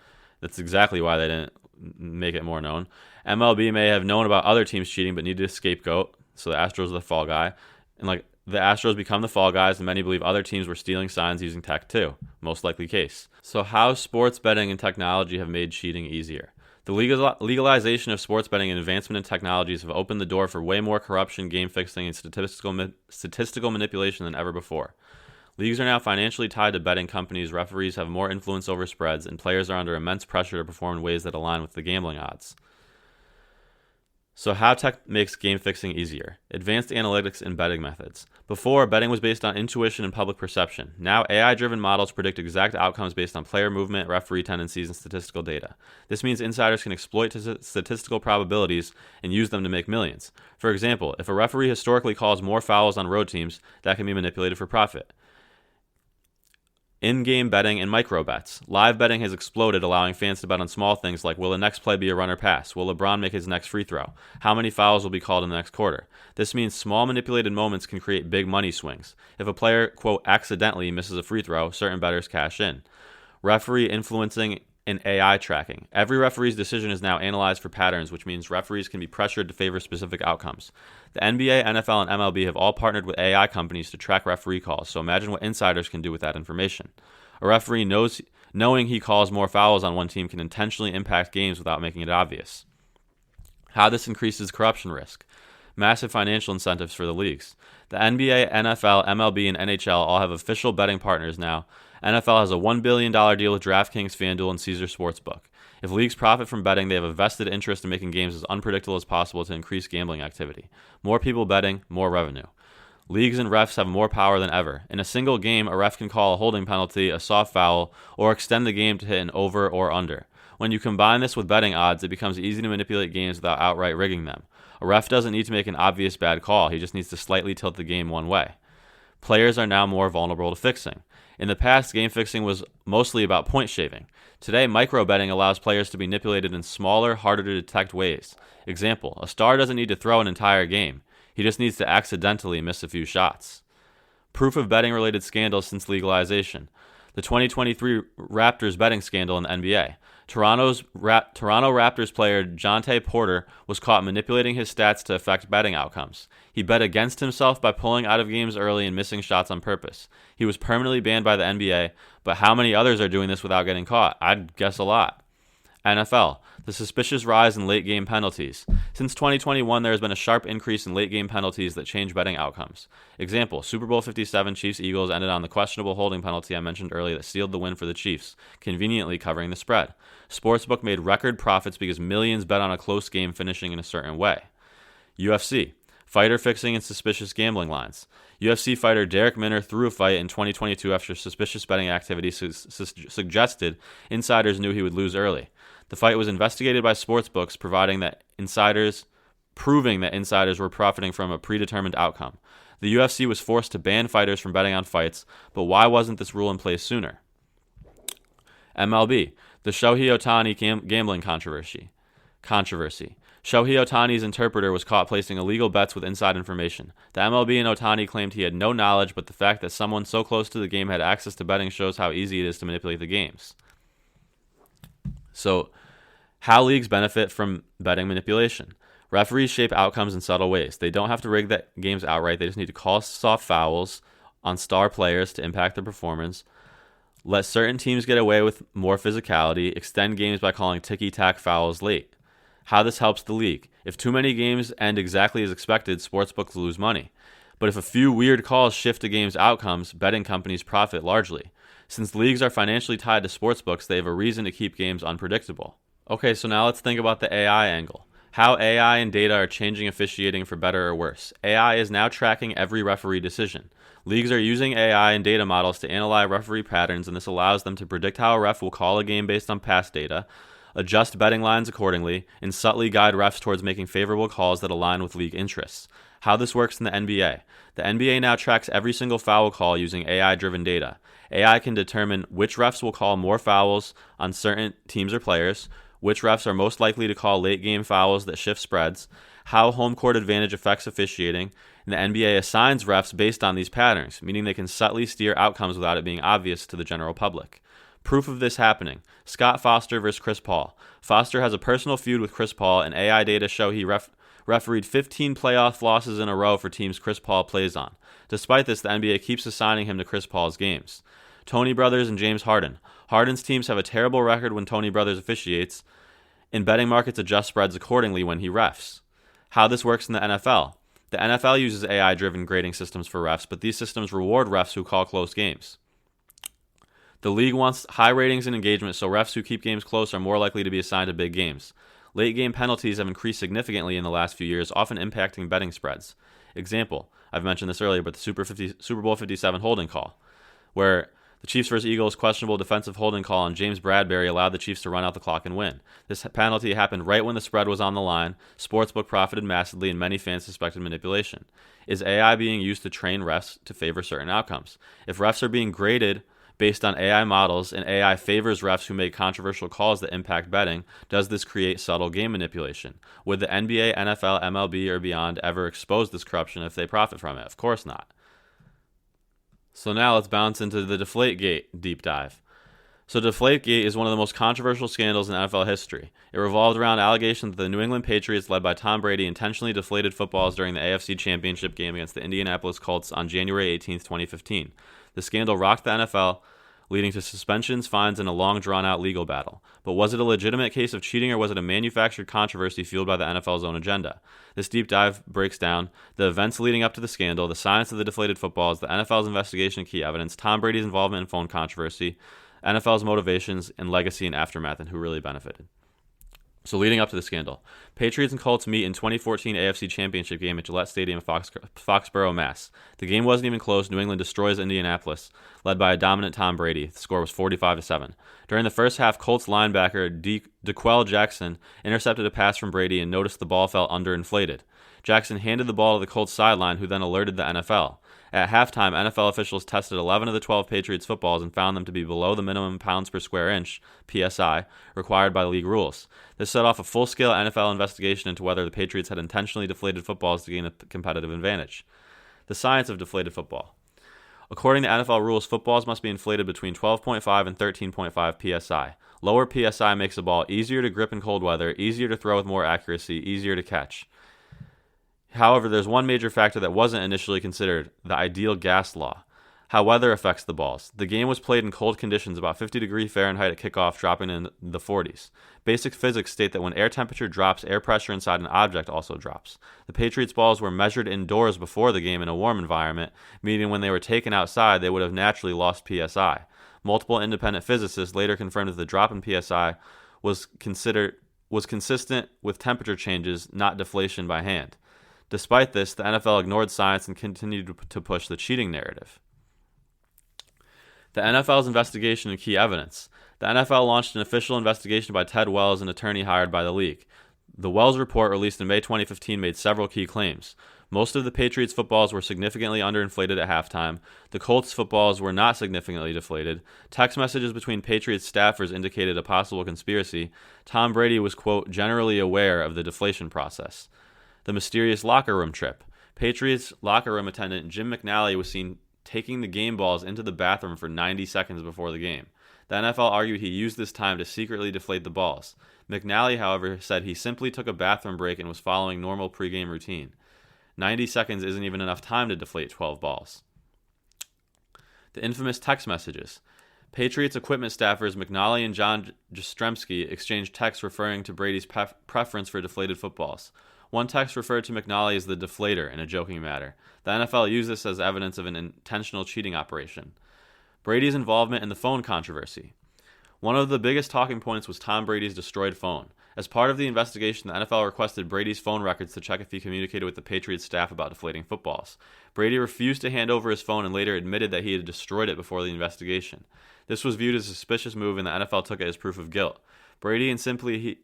That's exactly why they didn't make it more known. MLB may have known about other teams cheating but needed a scapegoat, so the Astros are the fall guy. And the Astros become the fall guys, and many believe other teams were stealing signs using tech too. Most likely case. So how sports betting and technology have made cheating easier? The legalization of sports betting and advancement in technologies have opened the door for way more corruption, game fixing, and statistical manipulation than ever before. Leagues are now financially tied to betting companies, referees have more influence over spreads, and players are under immense pressure to perform in ways that align with the gambling odds. So how tech makes game fixing easier? Advanced analytics and betting methods. Before, betting was based on intuition and public perception. Now, AI-driven models predict exact outcomes based on player movement, referee tendencies, and statistical data. This means insiders can exploit statistical probabilities and use them to make millions. For example, if a referee historically calls more fouls on road teams, that can be manipulated for profit. In-game betting and micro-bets. Live betting has exploded, allowing fans to bet on small things like, will the next play be a run or pass? Will LeBron make his next free throw? How many fouls will be called in the next quarter? This means small manipulated moments can create big money swings. If a player, quote, accidentally misses a free throw, certain bettors cash in. Referee influencing and AI tracking. Every referee's decision is now analyzed for patterns, which means referees can be pressured to favor specific outcomes. The NBA, NFL, and MLB have all partnered with AI companies to track referee calls, so imagine what insiders can do with that information. A referee knowing he calls more fouls on one team can intentionally impact games without making it obvious. How this increases corruption risk. Massive financial incentives for the leagues. The NBA, NFL, MLB, and NHL all have official betting partners now. NFL has a $1 billion deal with DraftKings, FanDuel, and Caesars Sportsbook. If leagues profit from betting, they have a vested interest in making games as unpredictable as possible to increase gambling activity. More people betting, more revenue. Leagues and refs have more power than ever. In a single game, a ref can call a holding penalty, a soft foul, or extend the game to hit an over or under. When you combine this with betting odds, it becomes easy to manipulate games without outright rigging them. A ref doesn't need to make an obvious bad call, he just needs to slightly tilt the game one way. Players are now more vulnerable to fixing. In the past, game fixing was mostly about point shaving. Today, micro betting allows players to be manipulated in smaller, harder to detect ways. Example, a star doesn't need to throw an entire game. He just needs to accidentally miss a few shots. Proof of betting-related scandals since legalization. The 2023 Raptors betting scandal in the NBA. Toronto Raptors player Jonte Porter was caught manipulating his stats to affect betting outcomes. He bet against himself by pulling out of games early and missing shots on purpose. He was permanently banned by the NBA, But how many others are doing this without getting caught? I'd guess a lot. NFL, the suspicious rise in late game penalties. Since 2021, there has been a sharp increase in late game penalties that change betting outcomes. Example, Super Bowl 57 Chiefs-Eagles ended on the questionable holding penalty I mentioned earlier that sealed the win for the Chiefs, conveniently covering the spread. Sportsbook made record profits because millions bet on a close game finishing in a certain way. UFC, fighter fixing and suspicious gambling lines. UFC fighter Darrick threw a fight in 2022 after suspicious betting activity suggested insiders knew he would lose early. The fight was investigated by sportsbooks, proving that insiders were profiting from a predetermined outcome. The UFC was forced to ban fighters from betting on fights, but why wasn't this rule in place sooner? MLB, the Shohei Ohtani gambling controversy. Shohei Ohtani's interpreter was caught placing illegal bets with inside information. The MLB and Ohtani claimed he had no knowledge, but the fact that someone so close to the game had access to betting shows how easy it is to manipulate the games. So, how leagues benefit from betting manipulation. Referees shape outcomes in subtle ways. They don't have to rig the games outright. They just need to call soft fouls on star players to impact their performance. Let certain teams get away with more physicality. Extend games by calling ticky-tack fouls late. How this helps the league. If too many games end exactly as expected, sportsbooks lose money. But if a few weird calls shift a game's outcomes, betting companies profit largely. Since leagues are financially tied to sportsbooks, they have a reason to keep games unpredictable. Okay, so now let's think about the AI angle. How AI and data are changing officiating for better or worse. AI is now tracking every referee decision. Leagues are using AI and data models to analyze referee patterns, and this allows them to predict how a ref will call a game based on past data, adjust betting lines accordingly, and subtly guide refs towards making favorable calls that align with league interests. How this works in the NBA. The NBA now tracks every single foul call using AI-driven data. AI can determine which refs will call more fouls on certain teams or players, which refs are most likely to call late-game fouls that shift spreads, how home court advantage affects officiating, and the NBA assigns refs based on these patterns, meaning they can subtly steer outcomes without it being obvious to the general public. Proof of this happening. Scott Foster versus Chris Paul. Foster has a personal feud with Chris Paul, and AI data show he refereed 15 playoff losses in a row for teams Chris Paul plays on. Despite this, the NBA keeps assigning him to Chris Paul's games. Tony Brothers and James Harden. Harden's teams have a terrible record when Tony Brothers officiates, and betting markets adjust spreads accordingly when he refs. How this works in the NFL. The NFL uses AI-driven grading systems for refs, but these systems reward refs who call close games. The league wants high ratings and engagement, so refs who keep games close are more likely to be assigned to big games. Late game penalties have increased significantly in the last few years, often impacting betting spreads. Example, I've mentioned this earlier, but the Super Bowl 57 holding call, where the Chiefs vs. Eagles questionable defensive holding call on James Bradbury allowed the Chiefs to run out the clock and win. This penalty happened right when the spread was on the line. Sportsbook profited massively, and many fans suspected manipulation. Is AI being used to train refs to favor certain outcomes? If refs are being graded based on AI models and AI favors refs who make controversial calls that impact betting, does this create subtle game manipulation? Would the NBA, NFL, MLB, or beyond ever expose this corruption if they profit from it? Of course not. So now let's bounce into the Deflategate deep dive. So Deflategate is one of the most controversial scandals in NFL history. It revolved around allegations that the New England Patriots, led by Tom Brady, intentionally deflated footballs during the AFC Championship game against the Indianapolis Colts on January 18, 2015. The scandal rocked the NFL, leading to suspensions, fines, and a long, drawn-out legal battle. But was it a legitimate case of cheating, or was it a manufactured controversy fueled by the NFL's own agenda? This deep dive breaks down the events leading up to the scandal, the science of the deflated footballs, the NFL's investigation and key evidence, Tom Brady's involvement in phone controversy, NFL's motivations and legacy and aftermath, and who really benefited. So leading up to the scandal, Patriots and Colts meet in 2014 AFC Championship game at Gillette Stadium in Foxborough, Mass. The game wasn't even close. New England destroys Indianapolis, led by a dominant Tom Brady. The score was 45-7. During the first half, Colts linebacker D'Qwell Jackson intercepted a pass from Brady and noticed the ball felt underinflated. Jackson handed the ball to the Colts sideline, who then alerted the NFL. At halftime, NFL officials tested 11 of the 12 Patriots footballs and found them to be below the minimum pounds per square inch, PSI, required by league rules. This set off a full-scale NFL investigation into whether the Patriots had intentionally deflated footballs to gain a competitive advantage. The science of deflated football. According to NFL rules, footballs must be inflated between 12.5 and 13.5 PSI. Lower PSI makes the ball easier to grip in cold weather, easier to throw with more accuracy, easier to catch. However, there's one major factor that wasn't initially considered, the ideal gas law. How weather affects the balls. The game was played in cold conditions, about 50 Fahrenheit at kickoff, dropping in the 40s. Basic physics state that when air temperature drops, air pressure inside an object also drops. The Patriots' balls were measured indoors before the game in a warm environment, meaning when they were taken outside, they would have naturally lost PSI. Multiple independent physicists later confirmed that the drop in PSI was consistent with temperature changes, not deflation by hand. Despite this, the NFL ignored science and continued to push the cheating narrative. The NFL's investigation and key evidence. The NFL launched an official investigation by Ted Wells, an attorney hired by the league. The Wells report, released in May 2015, made several key claims. Most of the Patriots' footballs were significantly underinflated at halftime. The Colts' footballs were not significantly deflated. Text messages between Patriots staffers indicated a possible conspiracy. Tom Brady was, quote, generally aware of the deflation process. The mysterious locker room trip. Patriots locker room attendant Jim McNally was seen taking the game balls into the bathroom for 90 seconds before the game. The NFL argued he used this time to secretly deflate the balls. McNally, however, said he simply took a bathroom break and was following normal pregame routine. 90 seconds isn't even enough time to deflate 12 balls. The infamous text messages. Patriots equipment staffers McNally and John Jastrzemski exchanged texts referring to Brady's preference for deflated footballs. One text referred to McNally as the deflator in a joking manner. The NFL used this as evidence of an intentional cheating operation. Brady's involvement in the phone controversy. One of the biggest talking points was Tom Brady's destroyed phone. As part of the investigation, the NFL requested Brady's phone records to check if he communicated with the Patriots staff about deflating footballs. Brady refused to hand over his phone and later admitted that he had destroyed it before the investigation. This was viewed as a suspicious move, and the NFL took it as proof of guilt. Brady insisted he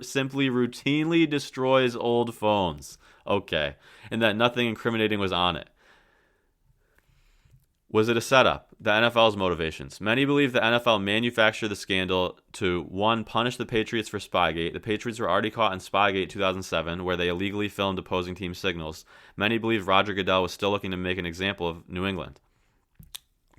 simply routinely destroys old phones. Okay. And that nothing incriminating was on it. Was it a setup? The NFL's motivations. Many believe the NFL manufactured the scandal to, one, punish the Patriots for Spygate. The Patriots were already caught in Spygate 2007, where they illegally filmed opposing team signals. Many believe Roger Goodell was still looking to make an example of New England.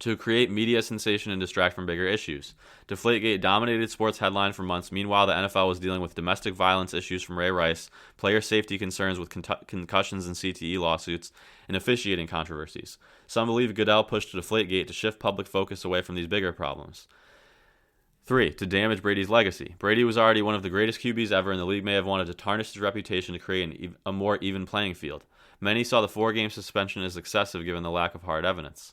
To create media sensation and distract from bigger issues. Deflategate dominated sports headline for months. Meanwhile, the NFL was dealing with domestic violence issues from Ray Rice, player safety concerns with concussions and CTE lawsuits, and officiating controversies. Some believe Goodell pushed Deflategate to shift public focus away from these bigger problems. 3. To damage Brady's legacy. Brady was already one of the greatest QBs ever, and the league may have wanted to tarnish his reputation to create a more even playing field. Many saw the 4-game suspension as excessive given the lack of hard evidence.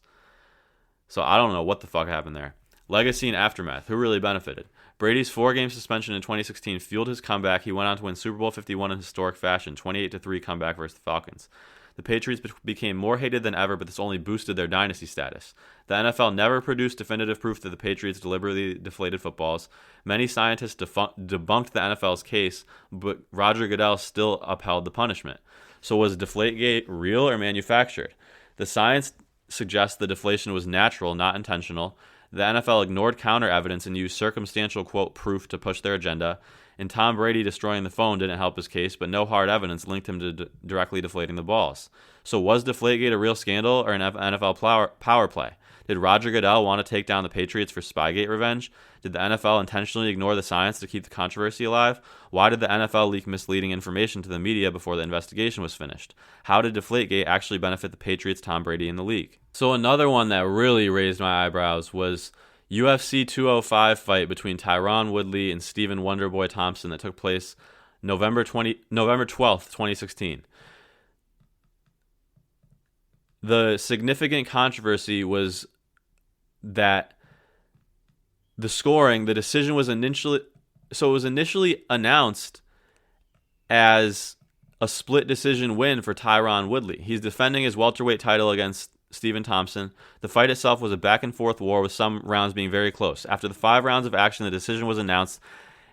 So I don't know what the fuck happened there. Legacy and aftermath. Who really benefited? Brady's 4-game suspension in 2016 fueled his comeback. He went on to win Super Bowl 51 in historic fashion, 28-3 comeback versus the Falcons. The Patriots became more hated than ever, but this only boosted their dynasty status. The NFL never produced definitive proof that the Patriots deliberately deflated footballs. Many scientists debunked the NFL's case, but Roger Goodell still upheld the punishment. So was Deflategate real or manufactured? The science suggests the deflation was natural, not intentional. The NFL ignored counter evidence and used circumstantial, quote, proof to push their agenda. And Tom Brady destroying the phone didn't help his case, but no hard evidence linked him to directly deflating the balls. So was Deflategate a real scandal or an NFL power play? Did Roger Goodell want to take down the Patriots for Spygate revenge? Did the NFL intentionally ignore the science to keep the controversy alive? Why did the NFL leak misleading information to the media before the investigation was finished? How did Deflategate actually benefit the Patriots, Tom Brady, and the league? So another one that really raised my eyebrows was UFC 205 fight between Tyron Woodley and Stephen Wonderboy Thompson that took place November 12th, 2016. The significant controversy was that the scoring, the decision was initially announced as a split decision win for Tyron Woodley. He's defending his welterweight title against Stephen Thompson. The fight itself was a back and forth war with some rounds being very close. After the 5 rounds of action, the decision was announced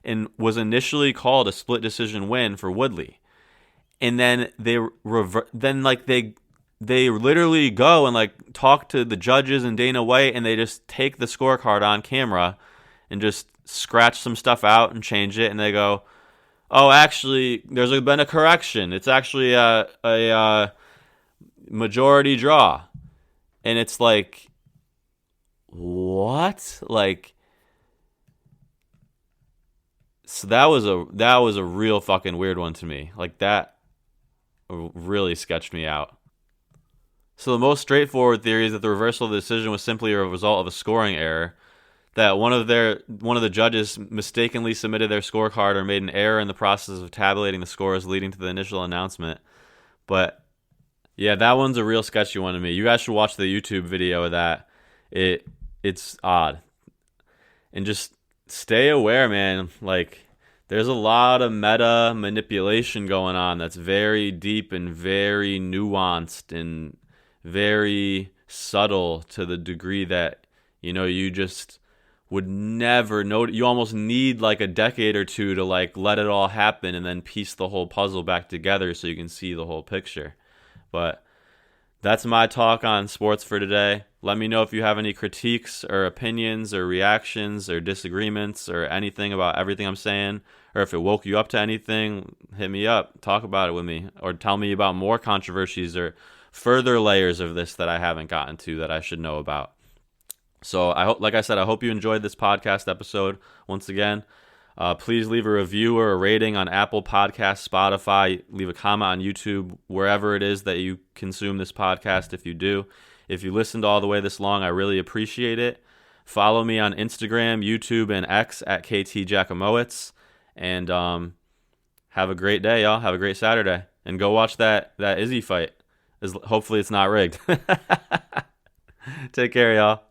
and was initially called a split decision win for Woodley. And then they literally go and talk to the judges and Dana White, and they just take the scorecard on camera and just scratch some stuff out and change it, and they go, "Oh, actually, there's been a correction. It's actually a majority draw." And it's like, what? So that was a real fucking weird one to me. That really sketched me out. So the most straightforward theory is that the reversal of the decision was simply a result of a scoring error. That one of the judges mistakenly submitted their scorecard or made an error in the process of tabulating the scores, leading to the initial announcement. But yeah, that one's a real sketchy one to me. You guys should watch the YouTube video of that. It's odd. And just stay aware, man. Like, there's a lot of meta manipulation going on that's very deep and very nuanced and very subtle to the degree that, you just would never know. You almost need like a decade or two to like let it all happen and then piece the whole puzzle back together so you can see the whole picture. But that's my talk on sports for today. Let me know if you have any critiques or opinions or reactions or disagreements or anything about everything I'm saying, or if it woke you up to anything. Hit me up, talk about it with me, or tell me about more controversies or further layers of this that I haven't gotten to that I should know about. So I hope, like I said, I hope you enjoyed this podcast episode. Once again, please leave a review or a rating on Apple Podcasts, Spotify. Leave a comment on YouTube, wherever it is that you consume this podcast. If you do, if you listened all the way this long, I really appreciate it. Follow me on Instagram, YouTube, and X at k.jachimowicz. And have a great day, y'all. Have a great Saturday, and go watch that Izzy fight. Hopefully, it's not rigged. Take care, y'all.